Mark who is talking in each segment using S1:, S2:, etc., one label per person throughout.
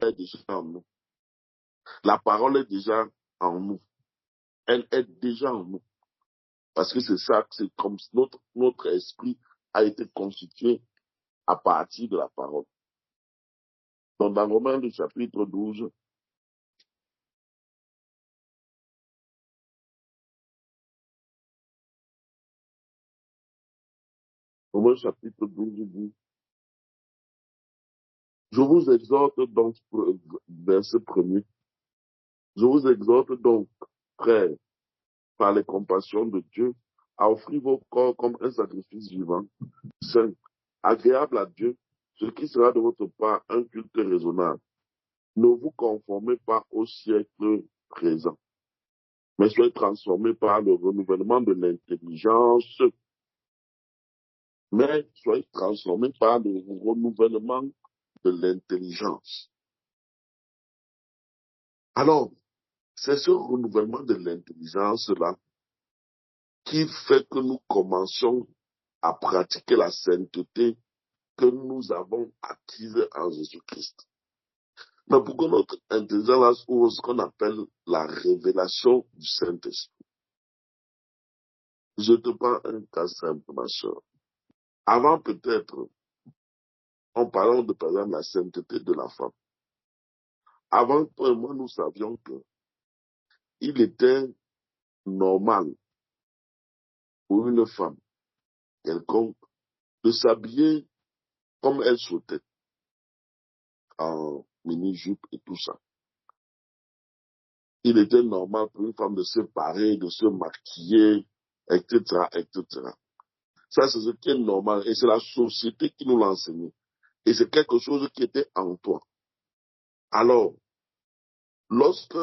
S1: est déjà en nous. La parole est déjà en nous. Elle est déjà en nous. Parce que c'est ça, c'est comme si notre esprit a été constitué à partir de la parole. Donc, dans Romains, le chapitre 12, Romains, chapitre 12, dit, je vous exhorte donc, verset premier, je vous exhorte donc, frères, par les compassions de Dieu, à offrir vos corps comme un sacrifice vivant, saint, agréable à Dieu, ce qui sera de votre part un culte raisonnable. Ne vous conformez pas au siècle présent, mais soyez transformés par le renouvellement de l'intelligence, mais soyez transformés par le renouvellement de l'intelligence. Alors, c'est ce renouvellement de l'intelligence-là qui fait que nous commencions à pratiquer la sainteté que nous avons acquise en Jésus-Christ. Mais pourquoi notre intelligence ouvre ce qu'on appelle la révélation du Saint-Esprit? Je te prends un cas simple, ma soeur. Avant peut-être, en parlant de, par exemple, la sainteté de la femme, avant toi et moi, nous savions que il était normal pour une femme quelconque de s'habiller comme elle souhaitait, en mini-jupe et tout ça. Il était normal pour une femme de se parer, de se maquiller, etc., etc. Ça, c'est ce qui est normal. Et c'est la société qui nous l'a enseigné. Et c'est quelque chose qui était en toi. Alors, lorsque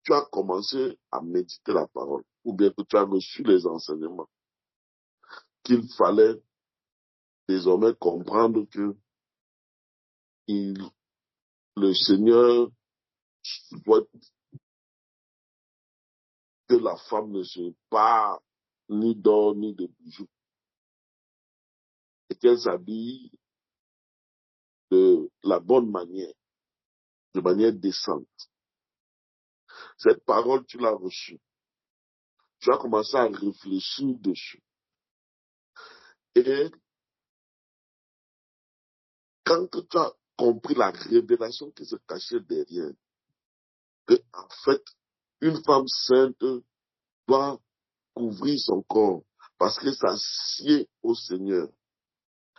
S1: tu as commencé à méditer la parole, ou bien que tu as reçu les enseignements, qu'il fallait désormais comprendre que le Seigneur souhaite que la femme ne se pare ni d'or ni de bijoux, et qu'elle s'habille de la bonne manière, de manière décente. Cette parole, tu l'as reçue. Tu as commencé à réfléchir dessus. Et quand tu as compris la révélation qui se cachait derrière, que en fait, une femme sainte doit couvrir son corps parce que ça sied au Seigneur,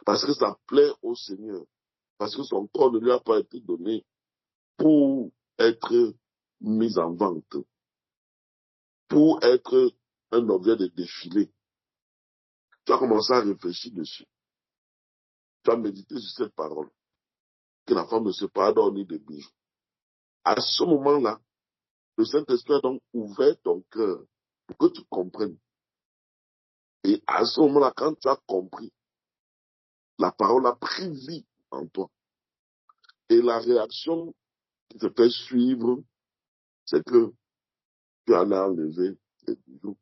S1: parce que ça plaît au Seigneur, parce que son corps ne lui a pas été donné pour être mis en vente, pour être un objet de défilé. Tu as commencé à réfléchir dessus. Tu as médité sur cette parole, que la femme ne se pardonne ni de bijoux. À ce moment-là, le Saint-Esprit a donc ouvert ton cœur pour que tu comprennes. Et à ce moment-là, quand tu as compris, la parole a pris vie en toi. Et la réaction qui te fait suivre, c'est que tu as enlevé les bijoux,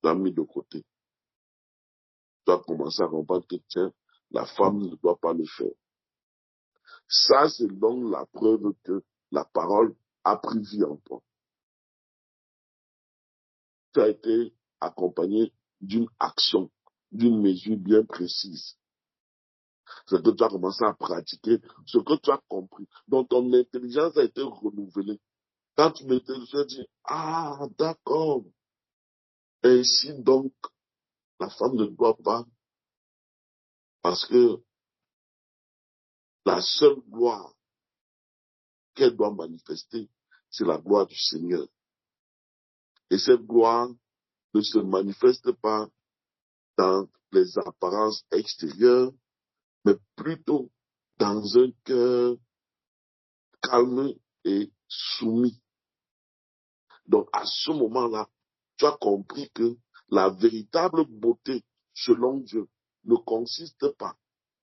S1: tu as mis de côté. Tu as commencé à comprendre que, tiens, la femme ne doit pas le faire. Ça, c'est donc la preuve que la parole a pris vie en toi. Tu as été accompagné d'une action, d'une mesure bien précise. C'est que tu as commencé à pratiquer ce que tu as compris. Donc, ton intelligence a été renouvelée. Quand tu m'étais, tu as dit, ah, d'accord. Ainsi donc, la femme ne doit pas, parce que la seule gloire qu'elle doit manifester, c'est la gloire du Seigneur. Et cette gloire ne se manifeste pas dans les apparences extérieures, mais plutôt dans un cœur calme et soumis. Donc, à ce moment-là, tu as compris que la véritable beauté, selon Dieu, ne consiste pas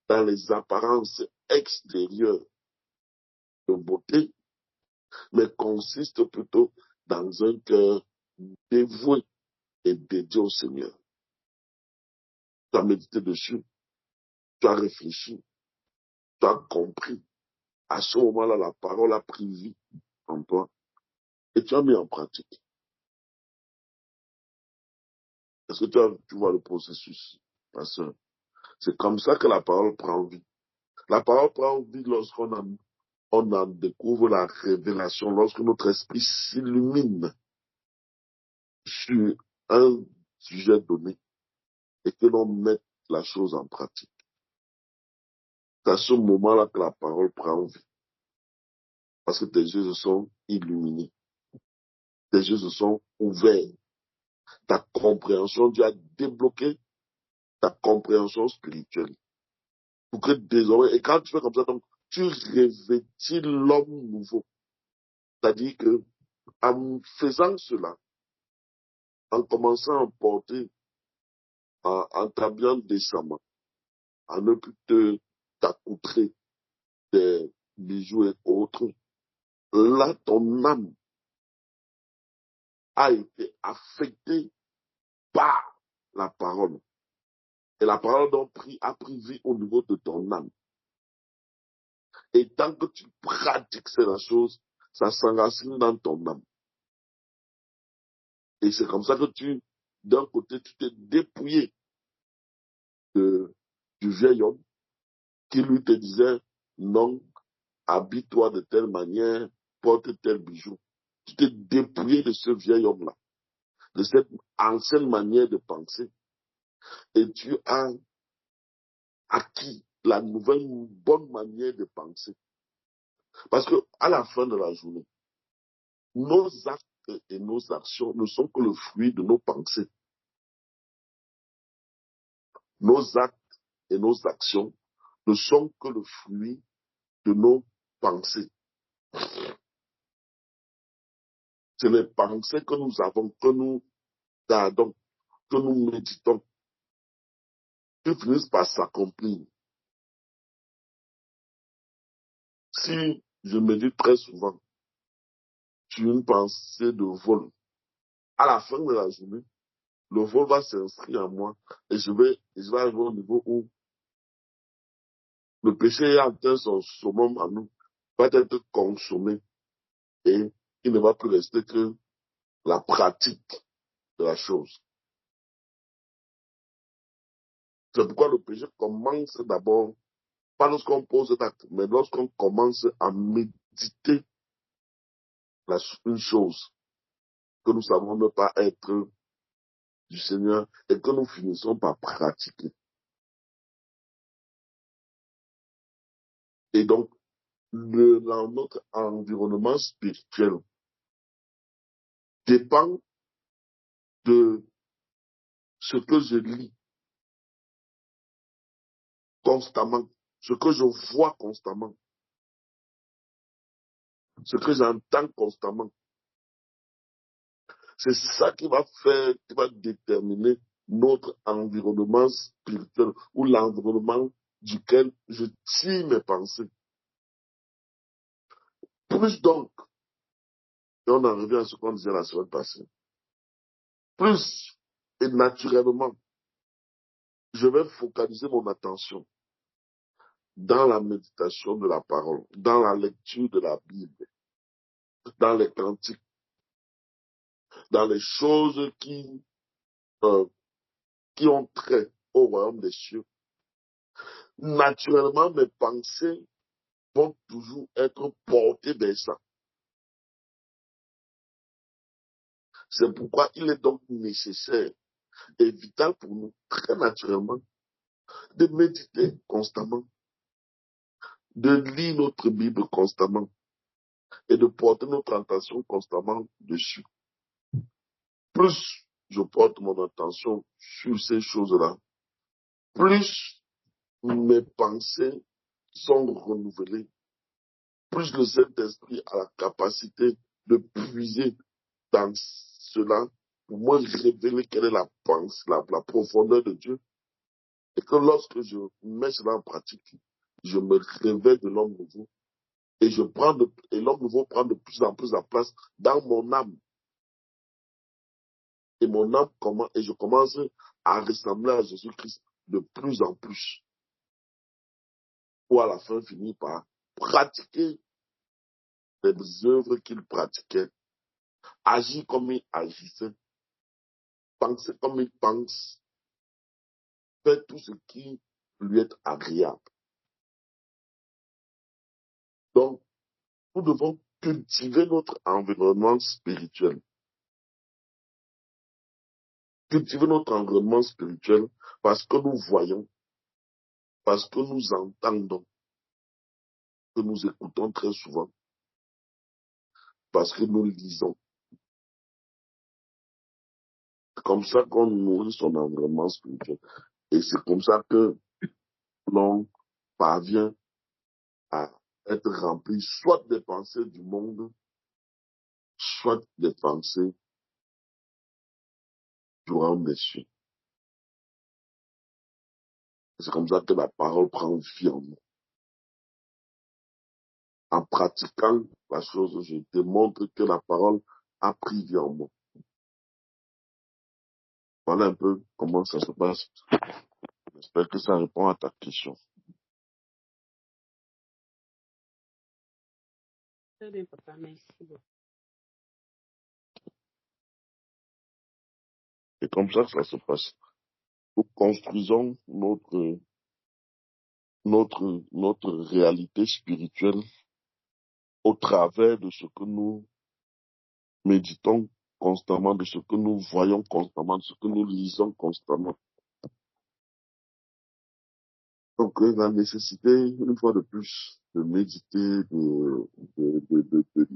S1: dans les apparences extérieures de beauté, mais consiste plutôt dans un cœur dévoué et dédié au Seigneur. Tu as médité dessus, tu as réfléchi, tu as compris. à ce moment-là, la parole a pris vie en toi et tu as mis en pratique. Est-ce que tu vois le processus, ma soeur? C'est comme ça que la parole prend vie. La parole prend vie lorsqu'on en découvre la révélation, lorsque notre esprit s'illumine sur un sujet donné et que l'on met la chose en pratique. C'est à ce moment-là que la parole prend vie. Parce que tes yeux se sont illuminés. Tes yeux se sont ouverts. Ta compréhension, Dieu a débloqué ta compréhension spirituelle. Pour que désormais, et quand tu fais comme ça, donc, tu revêtis l'homme nouveau. C'est-à-dire que, en faisant cela, en commençant à porter, en t'habillant décemment, à ne plus t'accoutrer des bijoux et autres, là, ton âme a été affectée par la parole. Et la parole donc a pris vie au niveau de ton âme. Et tant que tu pratiques cette chose, ça s'enracine dans ton âme. Et c'est comme ça que d'un côté, tu t'es dépouillé du vieil homme qui lui te disait, non, habille-toi de telle manière, porte tel bijou. Tu t'es dépouillé de ce vieil homme-là, de cette ancienne manière de penser. Et tu as acquis la nouvelle bonne manière de penser. Parce que à la fin de la journée, nos actes et nos actions ne sont que le fruit de nos pensées. Nos actes et nos actions ne sont que le fruit de nos pensées. C'est les pensées que nous avons, que nous gardons, que nous méditons, qui finissent par s'accomplir. Si je médite très souvent sur une pensée de vol, à la fin de la journée, le vol va s'inscrire en moi et je vais arriver au niveau où le péché a atteint son summum en nous, va être consommé et il ne va plus rester que la pratique de la chose. C'est pourquoi le péché commence d'abord, pas lorsqu'on pose l'acte, mais lorsqu'on commence à méditer une chose que nous savons ne pas être du Seigneur et que nous finissons par pratiquer. Et donc, notre environnement spirituel dépend de ce que je lis constamment, ce que je vois constamment, ce que j'entends constamment. C'est ça qui va déterminer notre environnement spirituel ou l'environnement duquel je tire mes pensées. Plus donc, et on en revient à ce qu'on disait la semaine passée, plus et naturellement, je vais focaliser mon attention dans la méditation de la parole, dans la lecture de la Bible, dans les cantiques, dans les choses qui ont trait au royaume des cieux. Naturellement, mes pensées vont toujours être portées vers ça. C'est pourquoi il est donc nécessaire et vital pour nous, très naturellement, de méditer constamment, de lire notre Bible constamment et de porter notre attention constamment dessus. Plus je porte mon attention sur ces choses-là, plus mes pensées sont renouvelées, plus le Saint-Esprit a la capacité de puiser dans cela pour moi révéler quelle est la pensée, la profondeur de Dieu. Et que lorsque je mets cela en pratique, je me révèle de l'homme nouveau. Et l'homme nouveau prend de plus en plus la place dans mon âme. Et mon âme et je commence à ressembler à Jésus-Christ de plus en plus. Pour à la fin finir par pratiquer les œuvres qu'il pratiquait, agir comme il agissait, penser comme il pense, faire tout ce qui lui est agréable. Donc, nous devons cultiver notre environnement spirituel. Cultiver notre environnement spirituel parce que nous voyons, parce que nous entendons, que nous écoutons très souvent, parce que nous lisons. C'est comme ça qu'on nourrit son environnement spirituel. Et c'est comme ça que l'on parvient à être rempli soit des pensées du monde, soit des pensées du royaume des cieux. C'est comme ça que la parole prend vie en nous. En pratiquant la chose, je démontre que la parole a pris vie en moi. Voilà un peu comment ça se passe. J'espère que ça répond à ta question.
S2: Très bien, papa, merci beaucoup.
S1: Et comme ça se passe. Nous construisons notre réalité spirituelle au travers de ce que nous méditons constamment, de ce que nous voyons constamment, de ce que nous lisons constamment. Donc, la nécessité, une fois de plus, de méditer, de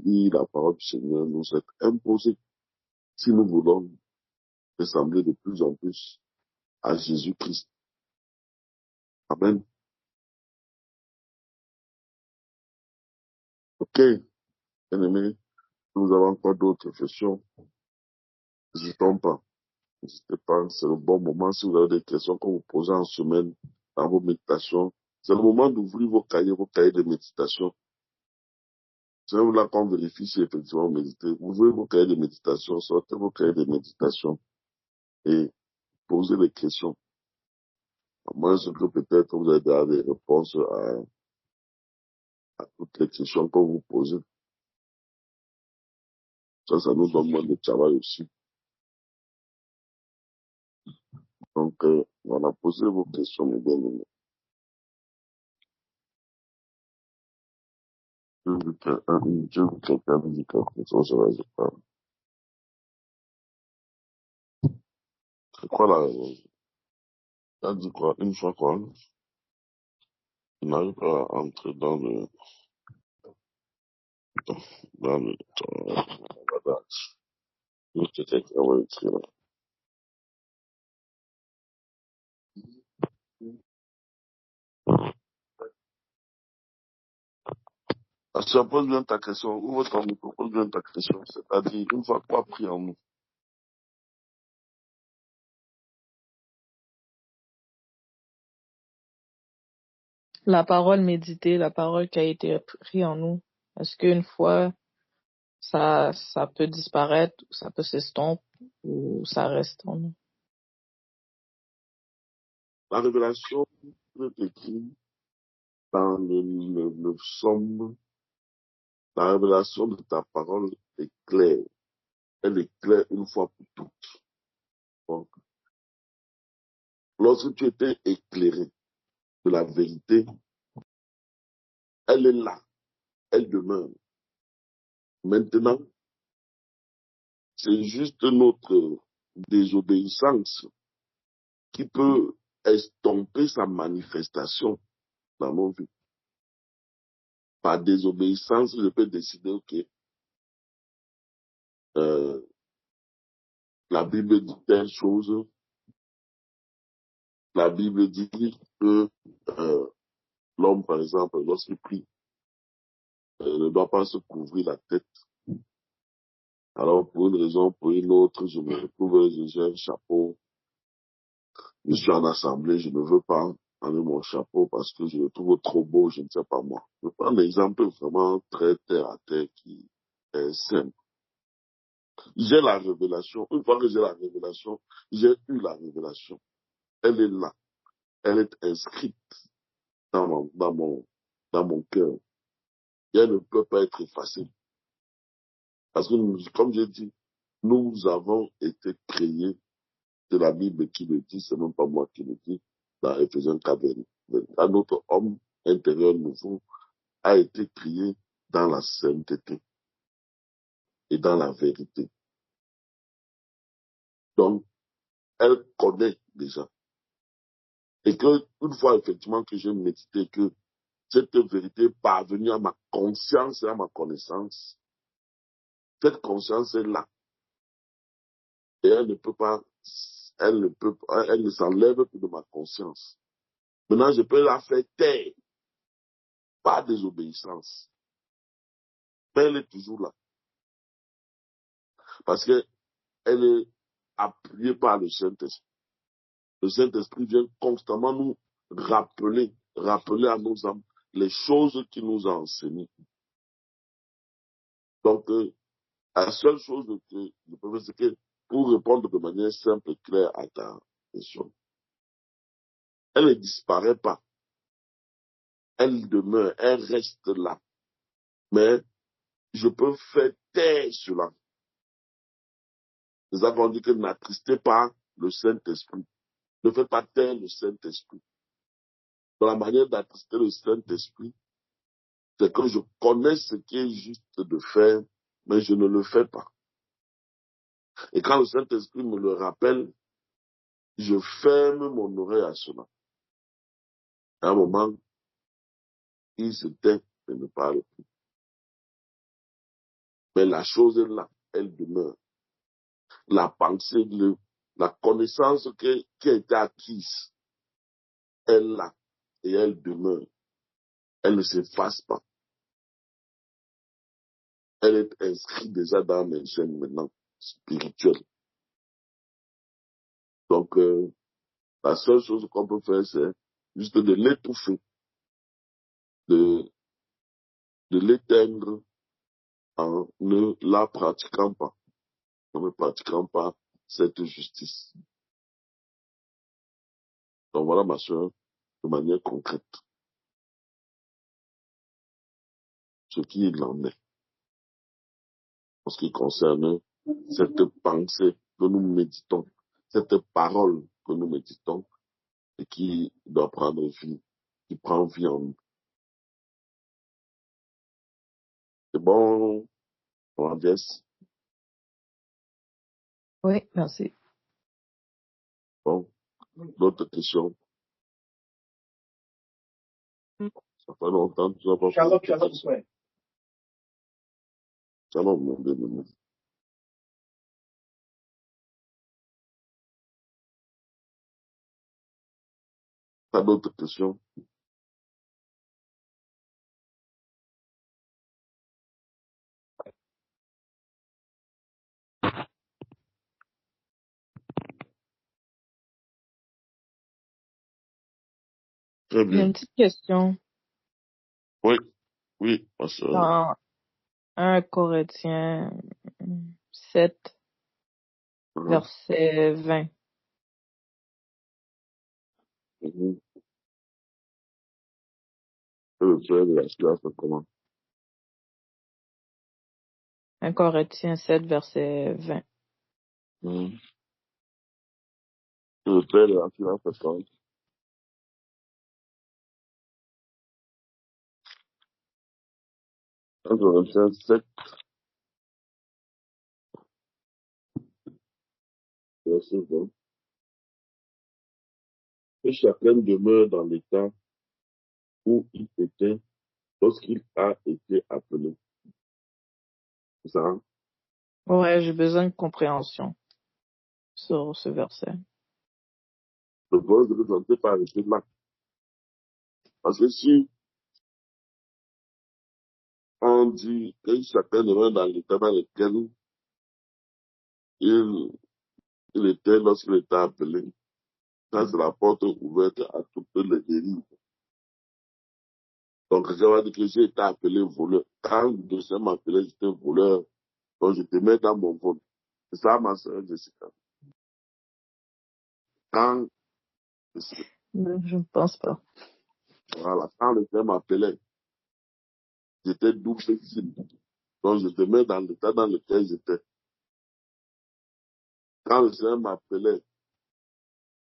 S1: lire la parole du Seigneur nous est imposée si nous voulons ressembler de plus en plus à Jésus-Christ. Amen. Ok, bien-aimés, nous avons encore d'autres questions. N'hésitons pas. N'hésitez pas, c'est le bon moment. Si vous avez des questions que vous posez en semaine dans vos méditations, c'est le moment d'ouvrir vos cahiers de méditation. C'est là qu'on vérifie si effectivement vous méditez. Ouvrez vos cahiers de méditation, sortez vos cahiers de méditation et posez des questions. À moins que peut-être vous avez déjà des réponses à toutes les questions que vous posez. Ça nous donne moins de travail aussi. Donc, voilà, posez vos questions, mes bien-aimés. Je veux quelqu'un me dit quelque chose, je vais pas. C'est quoi la raison? Ça dit quoi? Une fois quoi? Il n'arrive pas à entrer dans dans le, voilà. Juste quelqu'un va écrire là. Ah, si tu poses bien ta question, ouvre ton micro, pose bien ta question. C'est-à-dire, une fois quoi pris en nous?
S3: La parole méditée, la parole qui a été prise en nous. Est-ce qu'une fois, ça peut disparaître, ça peut s'estomper, ou ça reste en nous?
S1: La révélation peut écrire dans le psaume. La révélation de ta parole est claire. Elle est claire une fois pour toutes. Donc, lorsque tu étais éclairé de la vérité, elle est là. Elle demeure. Maintenant, c'est juste notre désobéissance qui peut estomper sa manifestation dans nos vies. Par désobéissance, je peux décider, ok, la Bible dit telle chose, la Bible dit que l'homme, par exemple, lorsqu'il prie, ne doit pas se couvrir la tête. Alors, pour une raison, pour une autre, je me retrouve, j'ai un chapeau, je suis en assemblée, je ne veux pas enlever mon chapeau parce que je le trouve trop beau, je ne sais pas moi. Je prends un exemple vraiment très terre à terre qui est simple. J'ai la révélation. Une fois que j'ai la révélation, j'ai eu la révélation. Elle est là. Elle est inscrite dans mon cœur. et elle ne peut pas être effacée. Parce que, comme j'ai dit, nous avons été créés, c'est la Bible qui le dit, c'est même pas moi qui le dis, dans Ephésiens 4, notre homme intérieur nouveau a été créé dans la sainteté et dans la vérité. Donc, elle connaît déjà. Et que, une fois effectivement que j'ai médité que cette vérité est parvenue à ma conscience et à ma connaissance, cette conscience est là. Et elle ne s'enlève plus de ma conscience. Maintenant, je peux la faire taire par désobéissance. Mais elle est toujours là. Parce qu'elle est appuyée par le Saint-Esprit. Le Saint-Esprit vient constamment nous rappeler à nos âmes les choses qu'il nous a enseignées. Donc, la seule chose que je peux faire, c'est que pour répondre de manière simple et claire à ta question, elle ne disparaît pas. Elle demeure, elle reste là. Mais je peux faire taire cela. Nous avons dit que n'attristez pas le Saint-Esprit. Ne faites pas taire le Saint-Esprit. Dans la manière d'attrister le Saint-Esprit, c'est que je connais ce qui est juste de faire, mais je ne le fais pas. Et quand le Saint-Esprit me le rappelle, je ferme mon oreille à cela. À un moment, il se tait et ne parle plus. Mais la chose est là, elle demeure. La pensée, la connaissance qui a été acquise, elle est là et elle demeure. Elle ne s'efface pas. Elle est inscrite déjà dans mes gènes maintenant spirituels. Donc, la seule chose qu'on peut faire, c'est juste de l'étouffer, de l'éteindre en ne la pratiquant pas, en ne pratiquant pas cette justice. Donc voilà, ma soeur, de manière concrète, ce qu'il en est, en ce qui concerne cette pensée que nous méditons, cette parole que nous méditons et qui doit prendre vie, qui prend vie en nous. C'est bon, Jess?
S3: Oui, merci.
S1: Bon, d'autres questions? Ça fait longtemps que tu n'as pas
S4: Shalom,
S1: posé de
S4: shalom,
S1: questions.
S4: frère.
S1: Shalom, mon bien-aimé. Pas d'autres questions? Très
S3: J'ai
S1: bien.
S3: une petite question.
S1: Oui, oui, ma soeur.
S3: Dans 1 Corinthiens 7, verset 20.
S1: Mhm. Et le frère de la suite, c'est comment?
S3: 1 Corinthiens 7, verset 20.
S1: Mhm. Et le frère de la suite, c'est comment? 1 Corinthiens 7, verset 20. Que chacun demeure dans l'état où il était lorsqu'il a été appelé. C'est ça, hein?
S3: Ouais, j'ai besoin de compréhension sur ce verset.
S1: Le vol de ne sentait pas arrêter là. Parce que si on dit que chacun demeure dans l'état dans lequel il, il était lorsqu'il était appelé, ça c'est la porte ouverte à toutes les dérives. Donc, je vais dire que j'ai été appelé voleur. Quand le deuxième m'appelait, j'étais voleur. Donc, je te mets dans mon vol. C'est ça, ma soeur Jessica. Quand,
S3: Je ne pense pas.
S1: voilà, quand le deuxième m'appelait, j'étais double cible. Donc, je demeure dans l'état dans lequel j'étais. Quand le Seigneur m'appelait,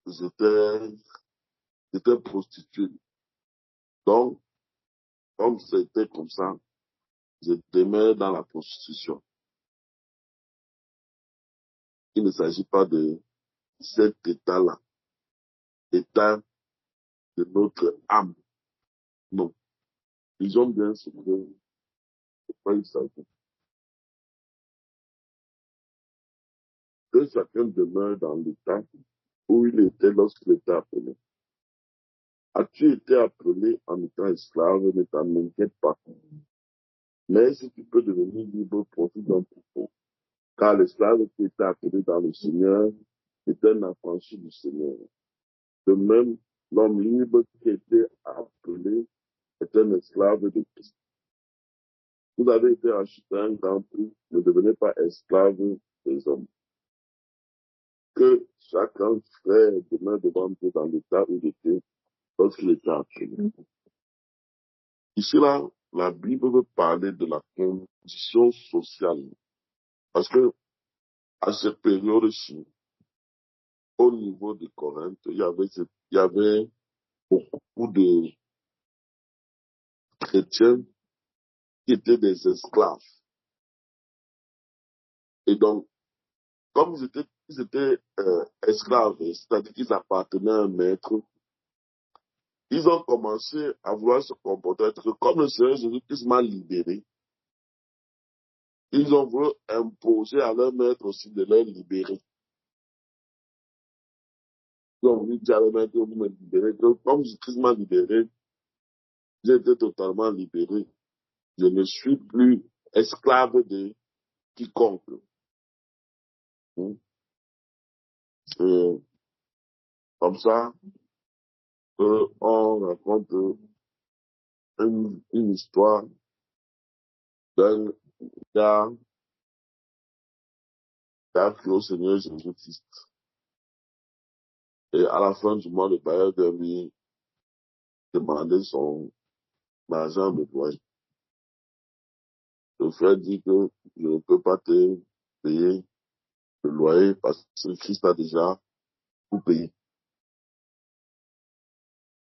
S1: j'étais prostitué. Donc, comme c'était comme ça, je demeure dans la prostitution. Il ne s'agit pas de cet état-là, état de notre âme. Non. Disons bien ce que il s'agit. Que chacun demeure dans l'état où il était lorsqu'il était appelé. As-tu été appelé en étant esclave? Ne t'en inquiète pas. Mais si tu peux devenir libre, profite-en pour. Car l'esclave qui était appelé dans le Seigneur est un affranchi du Seigneur. De même, l'homme libre qui était appelé est un esclave de Christ. Vous avez été acheté un grand prix, ne devenez pas esclave des hommes. Que chacun frère demeure devant Dieu dans l'état où il était lorsqu'il était appelé. Ici, là, la Bible veut parler de la condition sociale. Parce que, à cette période-ci, au niveau de Corinthe, il y avait beaucoup de chrétiens qui étaient des esclaves. Et donc, comme ils étaient esclaves, c'est-à-dire qu'ils appartenaient à un maître, ils ont commencé à vouloir se comporter comme le Seigneur Jésus-Christ m'a libéré. Ils ont voulu imposer à leur maître aussi de les libérer. Ils ont voulu dire à leur maître, vous me libérez. Comme Jésus-Christ m'a libéré, j'ai été totalement libéré. Je ne suis plus esclave de quiconque. Et comme ça, on raconte une histoire d'un gars qui a cru au Seigneur Jésus-Christ. Et à la fin du mois, le bailleur de lui demandait son argent de loyer. Le frère dit que je ne peux pas te payer le loyer parce que Christ a déjà tout payé.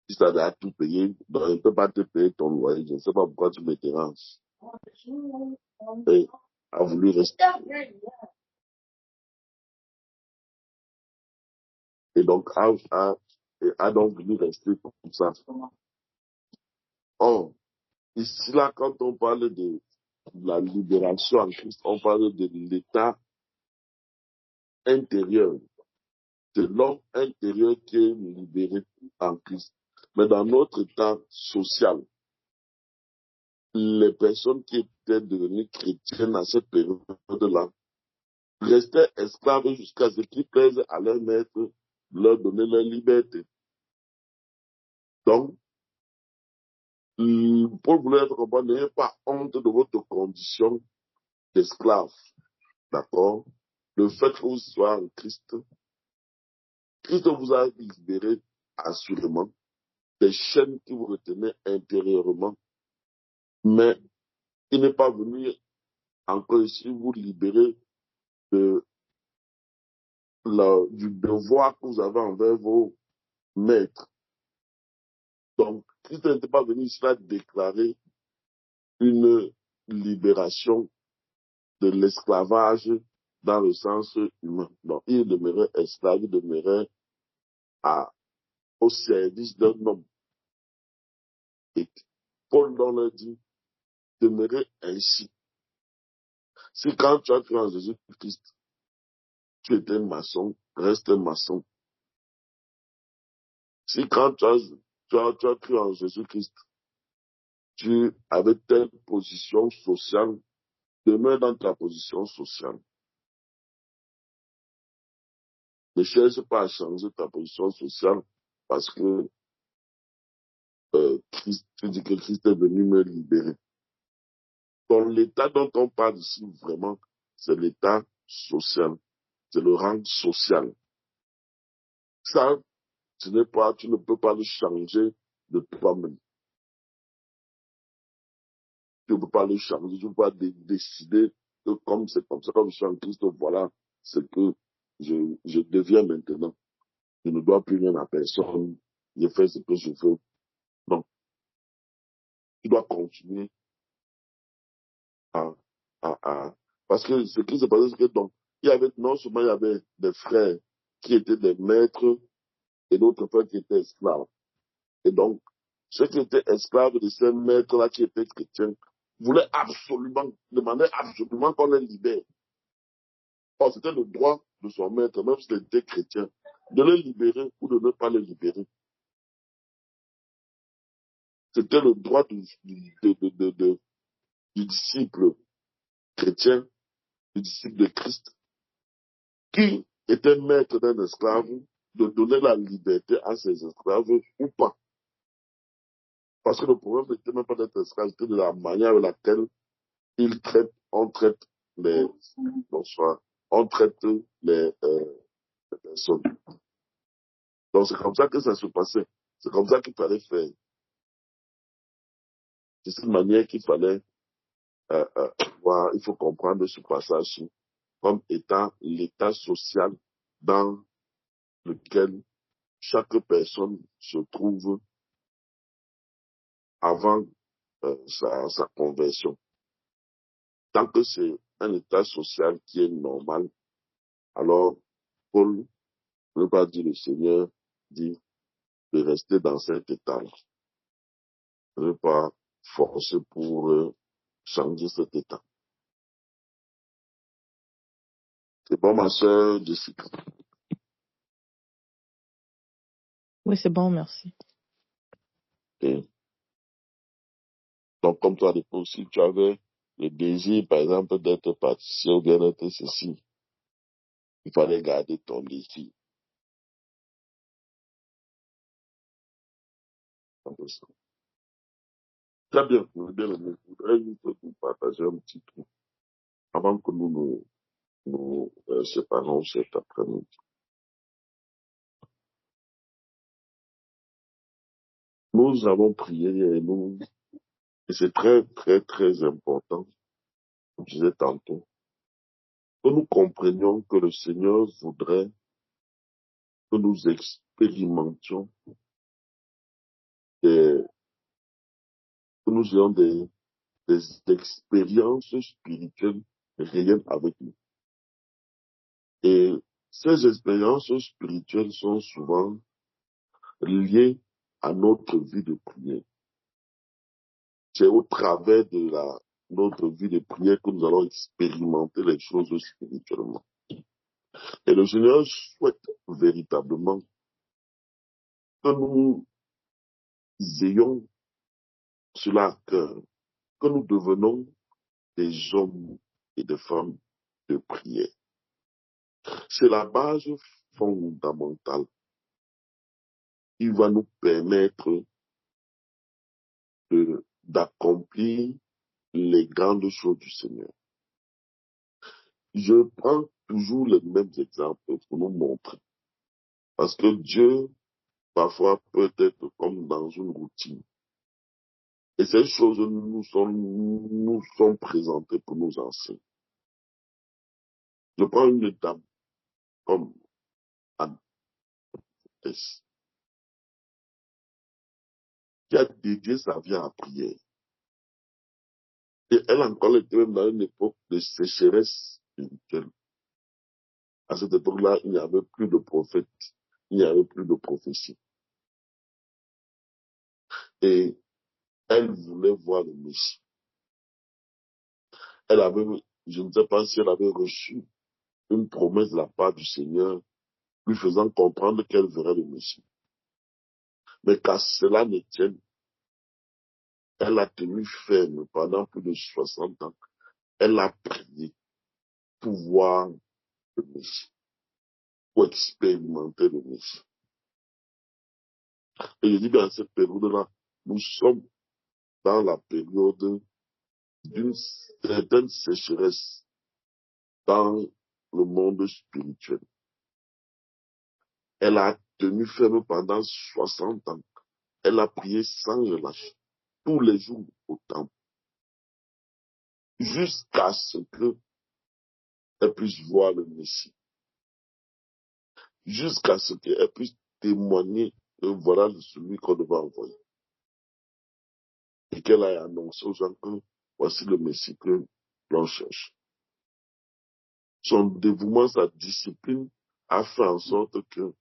S1: Christ a déjà tout payé, donc il ne peut pas te payer ton loyer. Je ne sais pas pourquoi tu me déranges. Et a voulu rester. Et donc a donc voulu rester comme ça. Or, ici là, quand on parle de la libération en Christ, on parle de l'état intérieur, de l'homme intérieur qui est libéré en Christ. Mais dans notre état social, les personnes qui étaient devenues chrétiennes à cette période-là restaient esclaves jusqu'à ce qu'ils plaisent à leur maître de leur donner leur liberté. Donc, Paul voulait comprendre, n'ayez pas honte de votre condition d'esclave. D'accord? Le fait que vous soyez en Christ, Christ vous a libéré assurément des chaînes qui vous retenaient intérieurement, mais il n'est pas venu encore ici vous libérer du devoir que vous avez envers vos maîtres. Donc, Christ n'était pas venu ici déclarer une libération de l'esclavage dans le sens humain. Donc, il demeurait esclave, il demeurait au service d'un homme. Et Paul leur dit, demeurez ainsi. Si quand tu as cru en Jésus-Christ, tu étais un maçon, reste un maçon. Si quand tu as cru en Jésus-Christ, tu avais telle position sociale, demeure dans ta position sociale. Ne cherche pas à changer ta position sociale parce que tu dis que Christ est venu me libérer. Donc l'état dont on parle ici, vraiment, c'est l'état social. C'est le rang social. Ça, tu ne peux pas le changer de toi-même. Tu ne peux pas le changer, tu ne peux pas décider que comme c'est comme ça, comme je suis en Christ, voilà ce que je deviens maintenant. Je ne dois plus rien à personne. Je fais ce que je veux. Non. Tu dois continuer à, parce que ce qui s'est passé, c'est que donc, non seulement il y avait des frères qui étaient des maîtres et d'autres frères qui étaient esclaves. Et donc, ceux qui étaient esclaves de ces maîtres-là qui étaient chrétiens voulaient absolument, demandaient absolument qu'on les libère. Or, c'était le droit de son maître, même s'il était chrétien, de les libérer ou de ne pas les libérer. C'était le droit du disciple chrétien, du disciple de Christ, qui était maître d'un esclave, de donner la liberté à ses esclaves ou pas. Parce que le problème n'était même pas d'être esclave, c'était de la manière avec laquelle on traite les, bonsoir, on traite les personnes. Donc c'est comme ça que ça se passait. C'est comme ça qu'il fallait faire. C'est cette manière qu'il fallait voir. Il faut comprendre ce passage comme étant l'état social dans lequel chaque personne se trouve avant sa conversion. Tant que c'est un état social qui est normal, alors Paul, ne pas dire le Seigneur, dit de rester dans cet état. Ne pas forcer pour changer cet état. C'est bon, ma soeur Jessica?
S3: Oui, c'est bon, merci.
S1: Okay. Donc, comme toi, si tu avais le désir, par exemple, d'être pâtissier ou bien d'être ceci, il fallait garder ton désir. Très bien, je voudrais juste vous partager un petit truc avant que nous séparons cet après-midi. Nous avons prié et c'est très, très, très important, comme je disais tantôt, que nous comprenions que le Seigneur voudrait que nous expérimentions, que nous ayons des expériences spirituelles réelles avec lui. Et ces expériences spirituelles sont souvent liées à notre vie de prière. C'est au travers de notre vie de prière que nous allons expérimenter les choses spirituellement. Et le Seigneur souhaite véritablement que nous ayons cela à cœur, que nous devenons des hommes et des femmes de prière. C'est la base fondamentale qui va nous permettre d'accomplir les grandes choses du Seigneur. Je prends toujours les mêmes exemples pour nous montrer. Parce que Dieu, parfois, peut être comme dans une routine. Et ces choses nous sont présentées pour nous enseigner. Je prends une dame comme Anne, qui a dédié sa vie à la prière. Et elle encore était même dans une époque de sécheresse spirituelle. À cette époque-là, il n'y avait plus de prophètes, il n'y avait plus de prophétie. Et elle voulait voir le Messie. Je ne sais pas si elle avait reçu une promesse de la part du Seigneur, lui faisant comprendre qu'elle verrait le Messie. Mais qu'à cela ne tienne, elle a tenu ferme pendant plus de 60 ans. Elle a prié pour voir le Messie, pour expérimenter le Messie. Et je dis bien, cette période-là, nous sommes dans la période d'une certaine sécheresse dans le monde spirituel. Elle a tenu ferme pendant 60 ans. Elle a prié sans relâche, tous les jours au temple. jusqu'à ce qu'elle puisse voir le Messie, jusqu'à ce qu'elle puisse témoigner que voilà celui qu'on devait envoyer. Et qu'elle aille annoncer aux gens que voici le Messie que l'on cherche. Son dévouement, sa discipline a fait en sorte que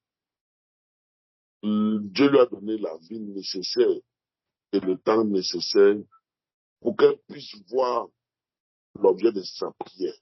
S1: Dieu lui a donné la vie nécessaire et le temps nécessaire pour qu'elle puisse voir l'objet de sa prière.